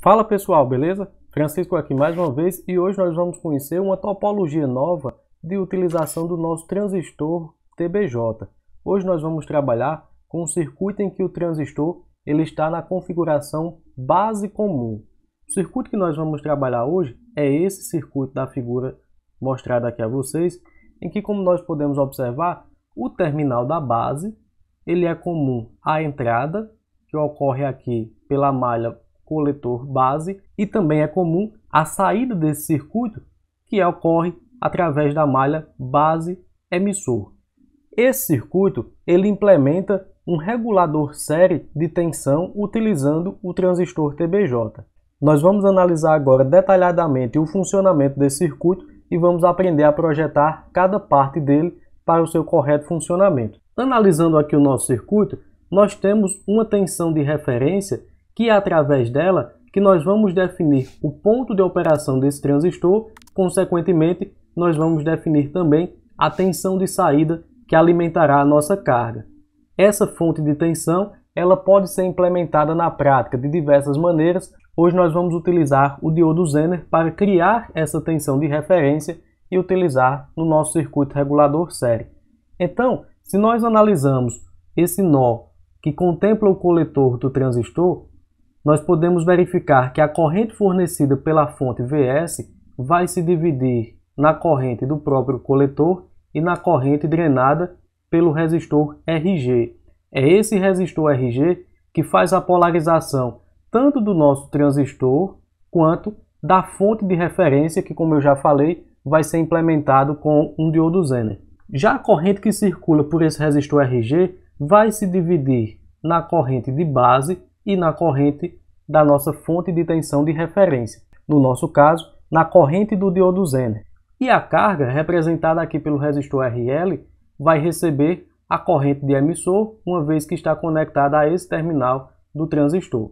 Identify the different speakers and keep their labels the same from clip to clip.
Speaker 1: Fala pessoal, beleza? Francisco aqui mais uma vez e hoje nós vamos conhecer uma topologia nova de utilização do nosso transistor TBJ. Hoje nós vamos trabalhar com um circuito em que o transistor ele está na configuração base comum. O circuito que nós vamos trabalhar hoje é esse circuito da figura mostrada aqui a vocês, em que, como nós podemos observar, o terminal da base ele é comum à entrada, que ocorre aqui pela malha coletor base, e também é comum a saída desse circuito, que ocorre através da malha base emissor. Esse circuito ele implementa um regulador série de tensão utilizando o transistor TBJ. Nós vamos analisar agora detalhadamente o funcionamento desse circuito e vamos aprender a projetar cada parte dele para o seu correto funcionamento. Analisando aqui o nosso circuito, nós temos uma tensão de referência que é através dela que nós vamos definir o ponto de operação desse transistor, consequentemente nós vamos definir também a tensão de saída que alimentará a nossa carga. Essa fonte de tensão ela pode ser implementada na prática de diversas maneiras. Hoje nós vamos utilizar o diodo Zener para criar essa tensão de referência e utilizar no nosso circuito regulador série. Então, se nós analisamos esse nó que contempla o coletor do transistor, nós podemos verificar que a corrente fornecida pela fonte Vs vai se dividir na corrente do próprio coletor e na corrente drenada pelo resistor Rg. É esse resistor Rg que faz a polarização tanto do nosso transistor quanto da fonte de referência que, como eu já falei, vai ser implementado com um diodo Zener. Já a corrente que circula por esse resistor Rg vai se dividir na corrente de base e na corrente da nossa fonte de tensão de referência, no nosso caso, na corrente do diodo Zener. E a carga, representada aqui pelo resistor RL, vai receber a corrente de emissor, uma vez que está conectada a esse terminal do transistor.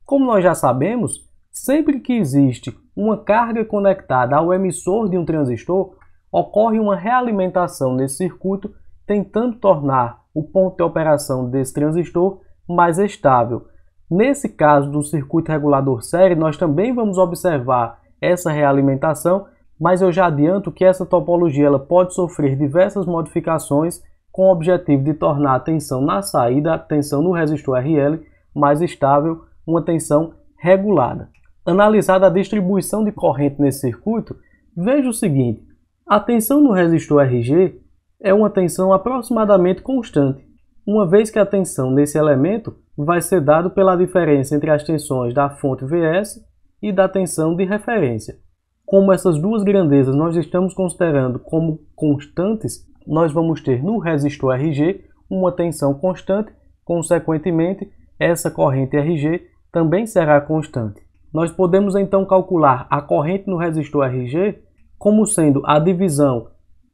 Speaker 1: Como nós já sabemos, sempre que existe uma carga conectada ao emissor de um transistor, ocorre uma realimentação nesse circuito, tentando tornar o ponto de operação desse transistor mais estável. Nesse caso do circuito regulador série, nós também vamos observar essa realimentação, mas eu já adianto que essa topologia ela pode sofrer diversas modificações com o objetivo de tornar a tensão na saída, a tensão no resistor RL, mais estável, uma tensão regulada. Analisada a distribuição de corrente nesse circuito, veja o seguinte: a tensão no resistor Rg é uma tensão aproximadamente constante, uma vez que a tensão nesse elemento vai ser dada pela diferença entre as tensões da fonte Vs e da tensão de referência. Como essas duas grandezas nós estamos considerando como constantes, nós vamos ter no resistor Rg uma tensão constante, consequentemente, essa corrente Rg também será constante. Nós podemos então calcular a corrente no resistor Rg como sendo a divisão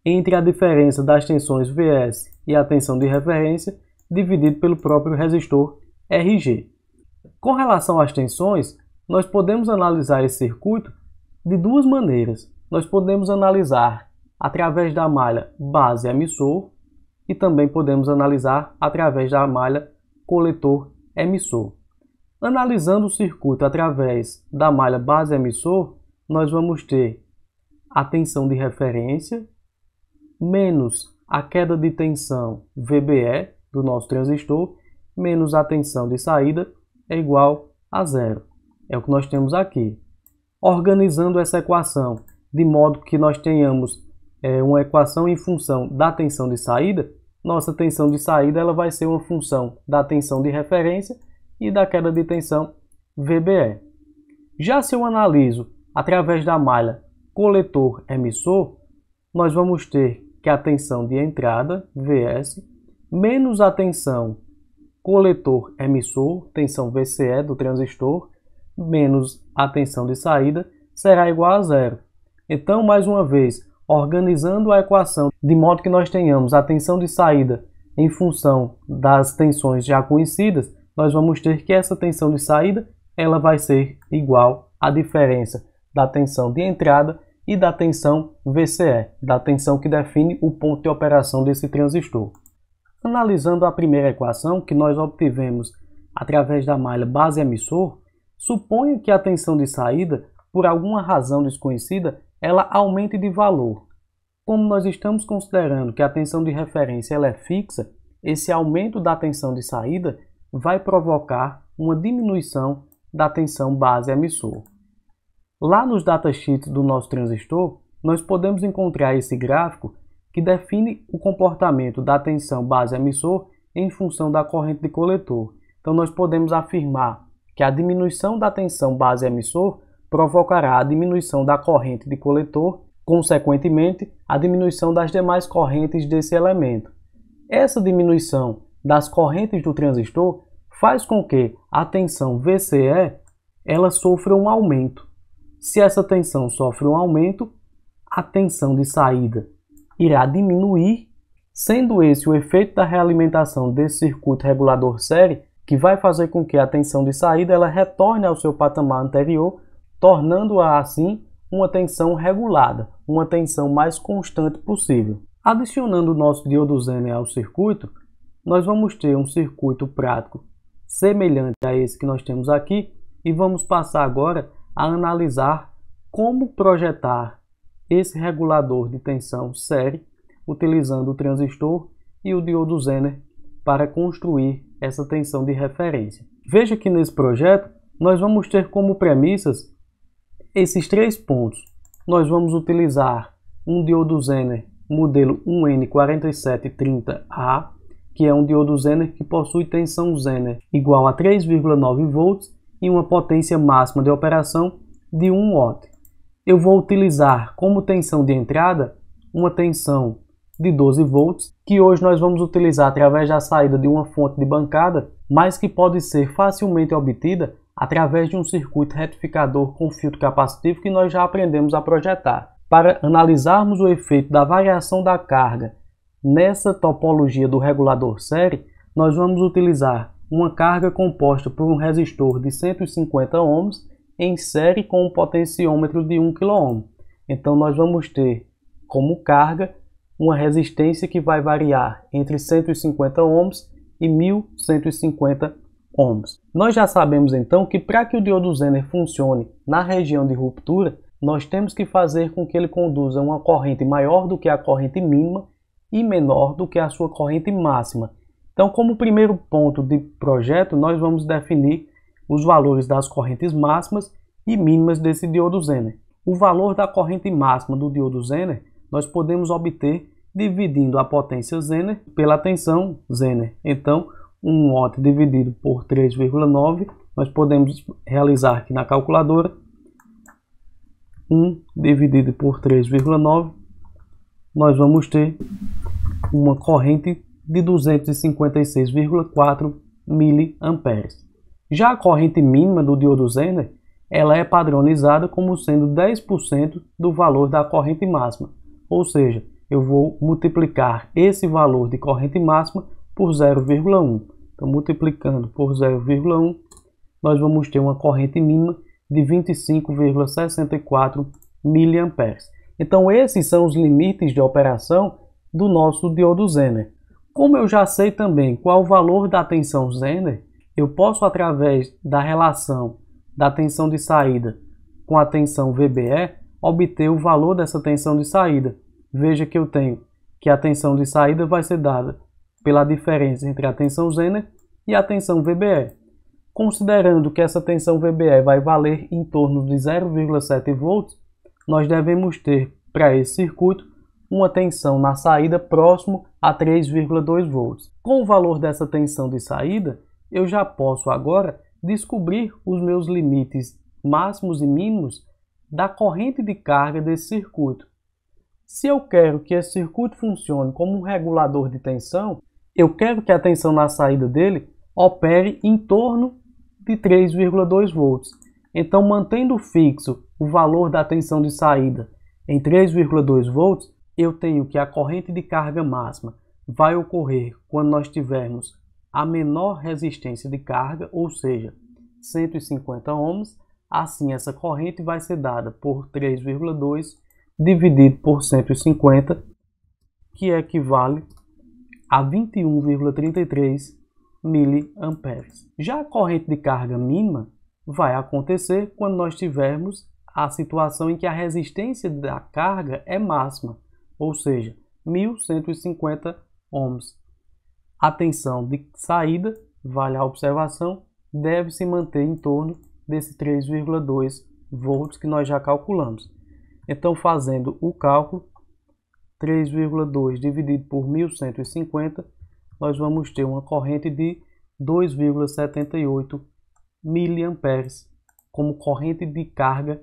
Speaker 1: entre a diferença das tensões Vs e a tensão de referência dividido pelo próprio resistor Rg. Com relação às tensões, nós podemos analisar esse circuito de duas maneiras. Nós podemos analisar através da malha base emissor e também podemos analisar através da malha coletor emissor. Analisando o circuito através da malha base emissor, nós vamos ter a tensão de referência menos a queda de tensão VBE do nosso transistor menos a tensão de saída é igual a zero. É o que nós temos aqui. Organizando essa equação de modo que nós tenhamos uma equação em função da tensão de saída, nossa tensão de saída ela vai ser uma função da tensão de referência e da queda de tensão VBE. Já se eu analiso através da malha coletor emissor, nós vamos ter que a tensão de entrada, Vs, menos a tensão coletor emissor, tensão VCE do transistor, menos a tensão de saída, será igual a zero. Então, mais uma vez, organizando a equação de modo que nós tenhamos a tensão de saída em função das tensões já conhecidas, nós vamos ter que essa tensão de saída ela vai ser igual à diferença da tensão de entrada e da tensão VCE, da tensão que define o ponto de operação desse transistor. Analisando a primeira equação que nós obtivemos através da malha base emissor, Suponha que a tensão de saída, por alguma razão desconhecida, ela aumente de valor. Como nós estamos considerando que a tensão de referência ela é fixa, esse aumento da tensão de saída vai provocar uma diminuição da tensão base emissor. Lá nos datasheets do nosso transistor, nós podemos encontrar esse gráfico que define o comportamento da tensão base emissor em função da corrente de coletor. Então nós podemos afirmar que a diminuição da tensão base emissor provocará a diminuição da corrente de coletor, consequentemente, a diminuição das demais correntes desse elemento. Essa diminuição das correntes do transistor faz com que a tensão VCE ela sofra um aumento. Se essa tensão sofre um aumento, a tensão de saída irá diminuir, sendo esse o efeito da realimentação desse circuito regulador série, que vai fazer com que a tensão de saída ela retorne ao seu patamar anterior, tornando-a assim uma tensão regulada, uma tensão mais constante possível. Adicionando o nosso diodo Zener ao circuito, nós vamos ter um circuito prático semelhante a esse que nós temos aqui e vamos passar agora a analisar como projetar esse regulador de tensão série utilizando o transistor e o diodo Zener para construir essa tensão de referência. Veja que nesse projeto nós vamos ter como premissas esses três pontos. Nós vamos utilizar um diodo Zener modelo 1N4730A, que é um diodo Zener que possui tensão Zener igual a 3,9 volts e uma potência máxima de operação de 1 watt. Eu vou utilizar como tensão de entrada uma tensão de 12 volts, que hoje nós vamos utilizar através da saída de uma fonte de bancada, mas que pode ser facilmente obtida através de um circuito retificador com filtro capacitivo que nós já aprendemos a projetar. Para analisarmos o efeito da variação da carga nessa topologia do regulador série, nós vamos utilizar uma carga composta por um resistor de 150 ohms em série com um potenciômetro de 1 kΩ. Então nós vamos ter como carga uma resistência que vai variar entre 150 ohms e 1150 ohms. Nós já sabemos então que para que o diodo Zener funcione na região de ruptura, nós temos que fazer com que ele conduza uma corrente maior do que a corrente mínima e menor do que a sua corrente máxima. Então, como primeiro ponto de projeto, nós vamos definir os valores das correntes máximas e mínimas desse diodo Zener. O valor da corrente máxima do diodo Zener nós podemos obter dividindo a potência Zener pela tensão Zener. Então, 1 watt dividido por 3,9, nós podemos realizar aqui na calculadora 1 dividido por 3,9, nós vamos ter uma corrente de 256,4 mA. Já a corrente mínima do diodo Zener, ela é padronizada como sendo 10% do valor da corrente máxima, ou seja, eu vou multiplicar esse valor de corrente máxima por 0,1. Então, multiplicando por 0,1, nós vamos ter uma corrente mínima de 25,64 mA. Então, esses são os limites de operação do nosso diodo Zener. Como eu já sei também qual o valor da tensão Zener, eu posso, através da relação da tensão de saída com a tensão VBE, obter o valor dessa tensão de saída. Veja que eu tenho que a tensão de saída vai ser dada pela diferença entre a tensão Zener e a tensão VBE. Considerando que essa tensão VBE vai valer em torno de 0,7 volts, nós devemos ter para esse circuito uma tensão na saída próximo a 3,2 volts. Com o valor dessa tensão de saída, eu já posso agora descobrir os meus limites máximos e mínimos da corrente de carga desse circuito. Se eu quero que esse circuito funcione como um regulador de tensão, eu quero que a tensão na saída dele opere em torno de 3,2 volts. Então, mantendo fixo o valor da tensão de saída em 3,2 volts, eu tenho que a corrente de carga máxima vai ocorrer quando nós tivermos a menor resistência de carga, ou seja, 150 ohms. Assim, essa corrente vai ser dada por 3,2 dividido por 150, que equivale a 21,33 mA. Já a corrente de carga mínima, vai acontecer quando nós tivermos a situação em que a resistência da carga é máxima, ou seja, 1150 ohms. A tensão de saída, vale a observação, deve se manter em torno desse 3,2 volts que nós já calculamos. Então, fazendo o cálculo, 3,2 dividido por 1150, nós vamos ter uma corrente de 2,78 miliamperes como corrente de carga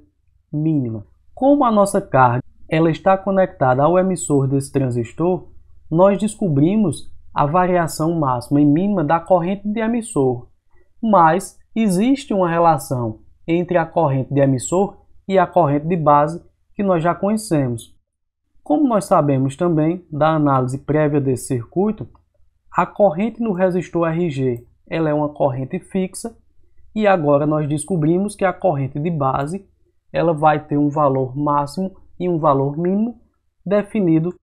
Speaker 1: mínima. Como a nossa carga ela está conectada ao emissor desse transistor, nós descobrimos a variação máxima e mínima da corrente de emissor, mas existe uma relação entre a corrente de emissor e a corrente de base que nós já conhecemos. Como nós sabemos também da análise prévia desse circuito, a corrente no resistor RG ela é uma corrente fixa e agora nós descobrimos que a corrente de base ela vai ter um valor máximo e um valor mínimo definido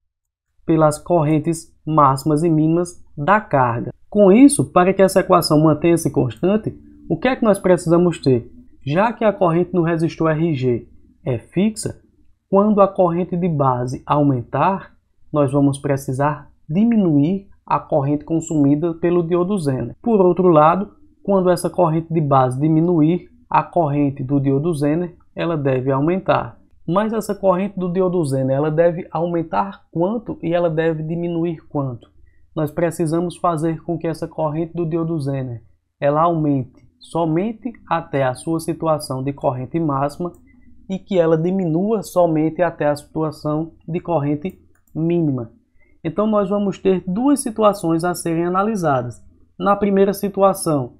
Speaker 1: pelas correntes máximas e mínimas da carga. Com isso, para que essa equação mantenha-se constante, o que é que nós precisamos ter? Já que a corrente no resistor RG é fixa, quando a corrente de base aumentar, nós vamos precisar diminuir a corrente consumida pelo diodo Zener. Por outro lado, quando essa corrente de base diminuir, a corrente do diodo Zener ela deve aumentar. Mas essa corrente do diodo Zener ela deve aumentar quanto e ela deve diminuir quanto? Nós precisamos fazer com que essa corrente do diodo Zener ela aumente somente até a sua situação de corrente máxima e que ela diminua somente até a situação de corrente mínima. Então nós vamos ter duas situações a serem analisadas. Na primeira situação,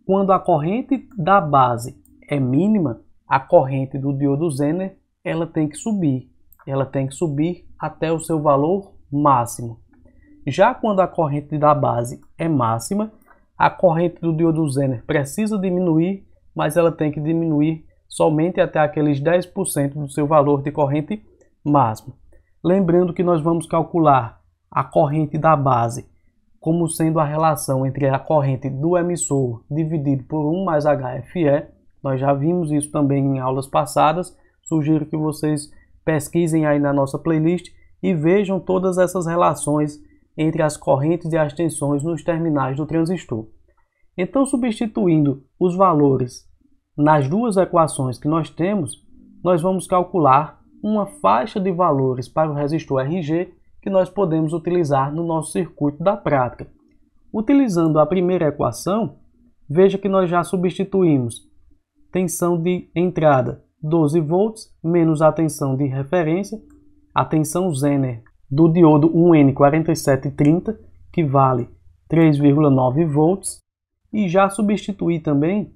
Speaker 1: quando a corrente da base é mínima, a corrente do diodo Zener ela tem que subir. Ela tem que subir até o seu valor máximo. Já quando a corrente da base é máxima, a corrente do diodo Zener precisa diminuir, mas ela tem que diminuir somente até aqueles 10% do seu valor de corrente máxima. Lembrando que nós vamos calcular a corrente da base como sendo a relação entre a corrente do emissor dividido por 1 mais HFE. Nós já vimos isso também em aulas passadas. Sugiro que vocês pesquisem aí na nossa playlist e vejam todas essas relações entre as correntes e as tensões nos terminais do transistor. Então, substituindo os valores nas duas equações que nós temos, nós vamos calcular uma faixa de valores para o resistor RG que nós podemos utilizar no nosso circuito da prática. Utilizando a primeira equação, veja que nós já substituímos tensão de entrada 12 volts menos a tensão de referência, a tensão Zener do diodo 1N4730, que vale 3,9 volts, e já substituir também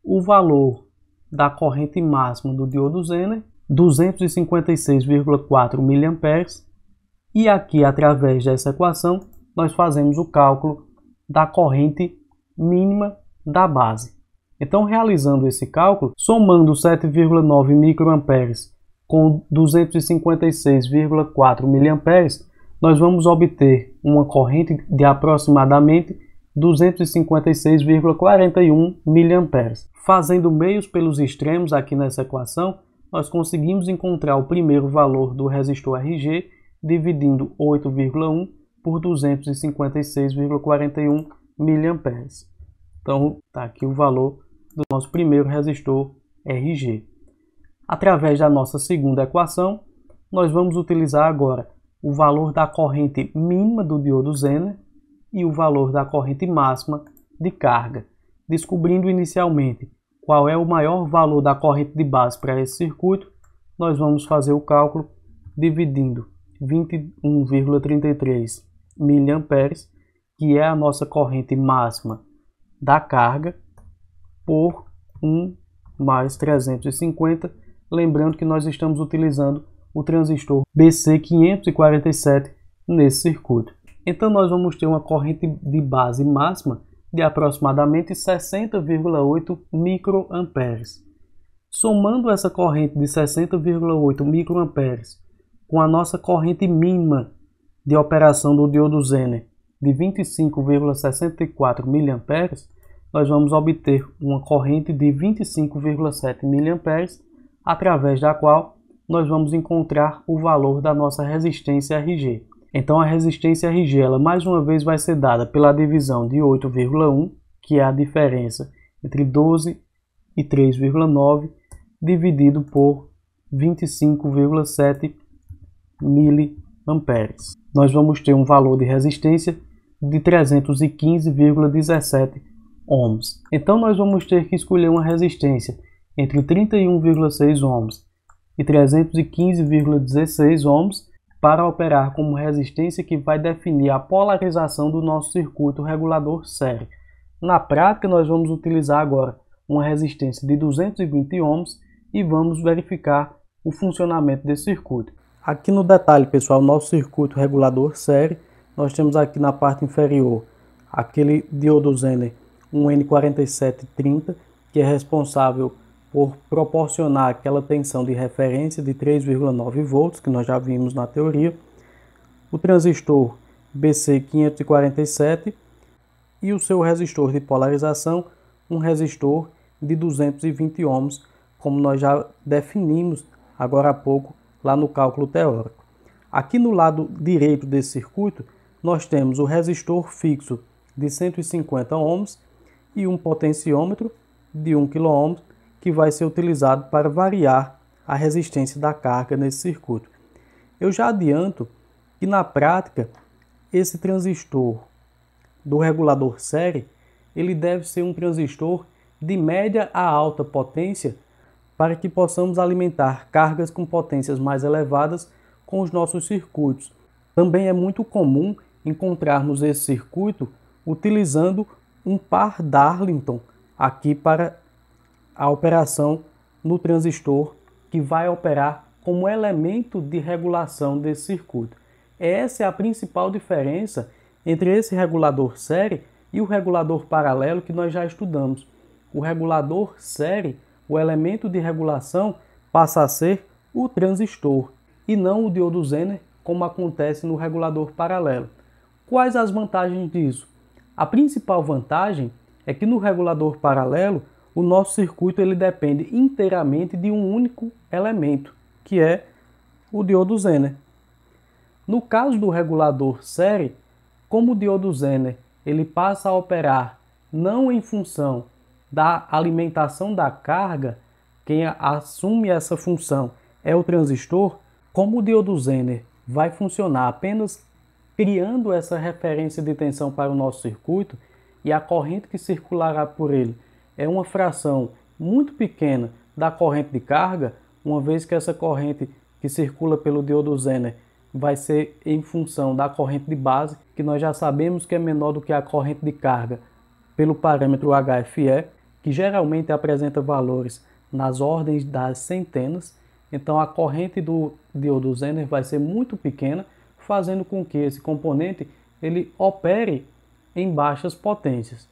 Speaker 1: o valor da corrente máxima do diodo Zener, 256,4 mA, e aqui, através dessa equação, nós fazemos o cálculo da corrente mínima da base. Então, realizando esse cálculo, somando 7,9 microamperes com 256,4 miliamperes, nós vamos obter uma corrente de aproximadamente 256,41 miliamperes. Fazendo meios pelos extremos aqui nessa equação, nós conseguimos encontrar o primeiro valor do resistor RG dividindo 8,1 por 256,41 miliamperes. Então, está aqui o valor do nosso primeiro resistor RG. Através da nossa segunda equação, nós vamos utilizar agora o valor da corrente mínima do diodo Zener e o valor da corrente máxima de carga, descobrindo inicialmente qual é o maior valor da corrente de base para esse circuito. Nós vamos fazer o cálculo dividindo 21,33 miliamperes, que é a nossa corrente máxima da carga, por 1 mais 350, lembrando que nós estamos utilizando o transistor BC547 nesse circuito. Então nós vamos ter uma corrente de base máxima de aproximadamente 60,8 microamperes. Somando essa corrente de 60,8 microamperes com a nossa corrente mínima de operação do diodo Zener de 25,64 miliamperes, nós vamos obter uma corrente de 25,7 mA, através da qual nós vamos encontrar o valor da nossa resistência RG. Então a resistência RG, ela mais uma vez vai ser dada pela divisão de 8,1, que é a diferença entre 12 e 3,9, dividido por 25,7 mA. Nós vamos ter um valor de resistência de 315,17 ohms. Então nós vamos ter que escolher uma resistência entre 31,6 ohms e 315,16 ohms para operar como resistência que vai definir a polarização do nosso circuito regulador série. Na prática, nós vamos utilizar agora uma resistência de 220 ohms e vamos verificar o funcionamento desse circuito. Aqui no detalhe, pessoal, nosso circuito regulador série, nós temos aqui na parte inferior aquele diodo Zener 1N4730, que é responsável por proporcionar aquela tensão de referência de 3,9 volts, que nós já vimos na teoria, o transistor BC547 e o seu resistor de polarização, um resistor de 220 ohms, como nós já definimos agora há pouco lá no cálculo teórico. Aqui no lado direito desse circuito, nós temos o resistor fixo de 150 ohms e um potenciômetro de 1 kΩ, que vai ser utilizado para variar a resistência da carga nesse circuito. Eu já adianto que na prática esse transistor do regulador série, ele deve ser um transistor de média a alta potência para que possamos alimentar cargas com potências mais elevadas com os nossos circuitos. Também é muito comum encontrarmos esse circuito utilizando um par Darlington aqui para a operação no transistor que vai operar como elemento de regulação desse circuito. Essa é a principal diferença entre esse regulador série e o regulador paralelo que nós já estudamos. O regulador série, o elemento de regulação, passa a ser o transistor e não o diodo Zener, como acontece no regulador paralelo. Quais as vantagens disso? A principal vantagem é que no regulador paralelo o nosso circuito ele depende inteiramente de um único elemento, que é o diodo Zener. No caso do regulador série, como o diodo Zener ele passa a operar não em função da alimentação da carga, quem assume essa função é o transistor, como o diodo Zener vai funcionar apenas criando essa referência de tensão para o nosso circuito e a corrente que circulará por ele é uma fração muito pequena da corrente de carga, uma vez que essa corrente que circula pelo diodo Zener vai ser em função da corrente de base, que nós já sabemos que é menor do que a corrente de carga pelo parâmetro HFE, que geralmente apresenta valores nas ordens das centenas. Então a corrente do diodo Zener vai ser muito pequena, fazendo com que esse componente ele opere em baixas potências.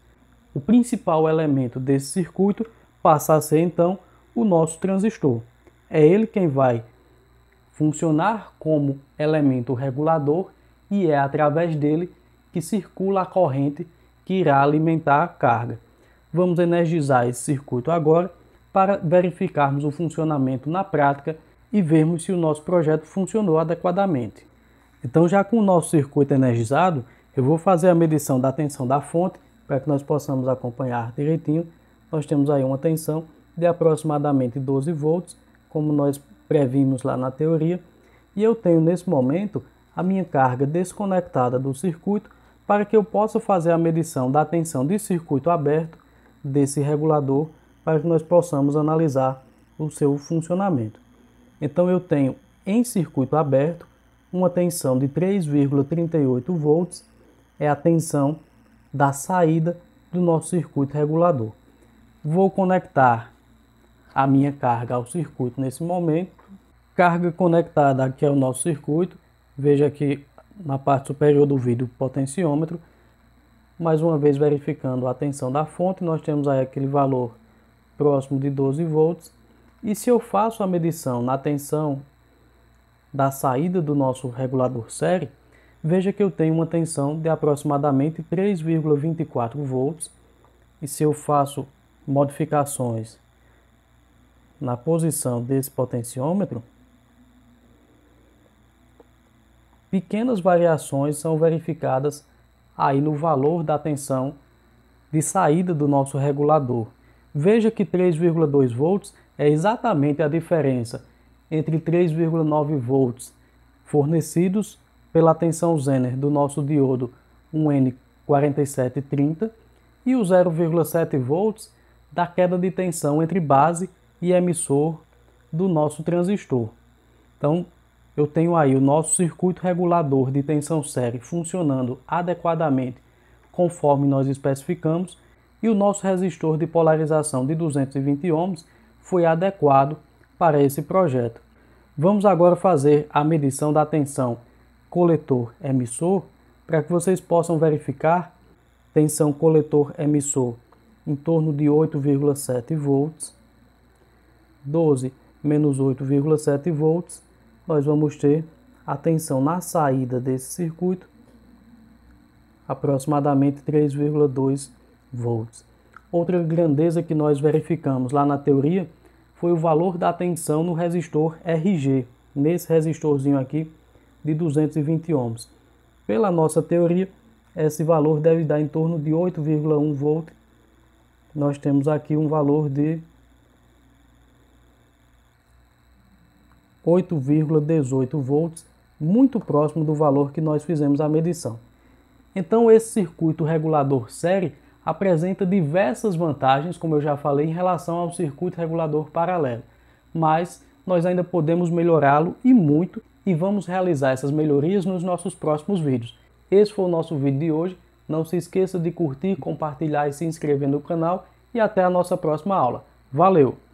Speaker 1: O principal elemento desse circuito passa a ser então o nosso transistor. É ele quem vai funcionar como elemento regulador e é através dele que circula a corrente que irá alimentar a carga. Vamos energizar esse circuito agora para verificarmos o funcionamento na prática e vermos se o nosso projeto funcionou adequadamente. Então, já com o nosso circuito energizado, eu vou fazer a medição da tensão da fonte para que nós possamos acompanhar direitinho. Nós temos aí uma tensão de aproximadamente 12 volts, como nós previmos lá na teoria, e eu tenho nesse momento a minha carga desconectada do circuito para que eu possa fazer a medição da tensão de circuito aberto desse regulador para que nós possamos analisar o seu funcionamento. Então eu tenho em circuito aberto uma tensão de 3,38 volts, é a tensão da saída do nosso circuito regulador. Vou conectar a minha carga ao circuito nesse momento. Carga conectada aqui ao nosso circuito. Veja aqui na parte superior do vídeo o potenciômetro. Mais uma vez verificando a tensão da fonte, nós temos aí aquele valor próximo de 12 volts. E se eu faço a medição na tensão da saída do nosso regulador série, veja que eu tenho uma tensão de aproximadamente 3,24 volts, e se eu faço modificações na posição desse potenciômetro, pequenas variações são verificadas aí no valor da tensão de saída do nosso regulador. Veja que 3,2 volts é exatamente a diferença entre 3,9 volts fornecidos pela tensão Zener do nosso diodo 1N4730 e o 0,7 volts da queda de tensão entre base e emissor do nosso transistor. Então, eu tenho aí o nosso circuito regulador de tensão série funcionando adequadamente conforme nós especificamos e o nosso resistor de polarização de 220 ohms foi adequado para esse projeto. Vamos agora fazer a medição da tensão coletor-emissor para que vocês possam verificar tensão coletor-emissor em torno de 8,7 volts, 12 menos 8,7 volts, nós vamos ter a tensão na saída desse circuito aproximadamente 3,2 volts. Outra grandeza que nós verificamos lá na teoria foi o valor da tensão no resistor RG, nesse resistorzinho aqui de 220 ohms. Pela nossa teoria, esse valor deve dar em torno de 8,1 volts. Nós temos aqui um valor de 8,18 volts, muito próximo do valor que nós fizemos a medição. Então esse circuito regulador série apresenta diversas vantagens, como eu já falei, em relação ao circuito regulador paralelo. Mas nós ainda podemos melhorá-lo e muito, e vamos realizar essas melhorias nos nossos próximos vídeos. Esse foi o nosso vídeo de hoje. Não se esqueça de curtir, compartilhar e se inscrever no canal, e até a nossa próxima aula. Valeu!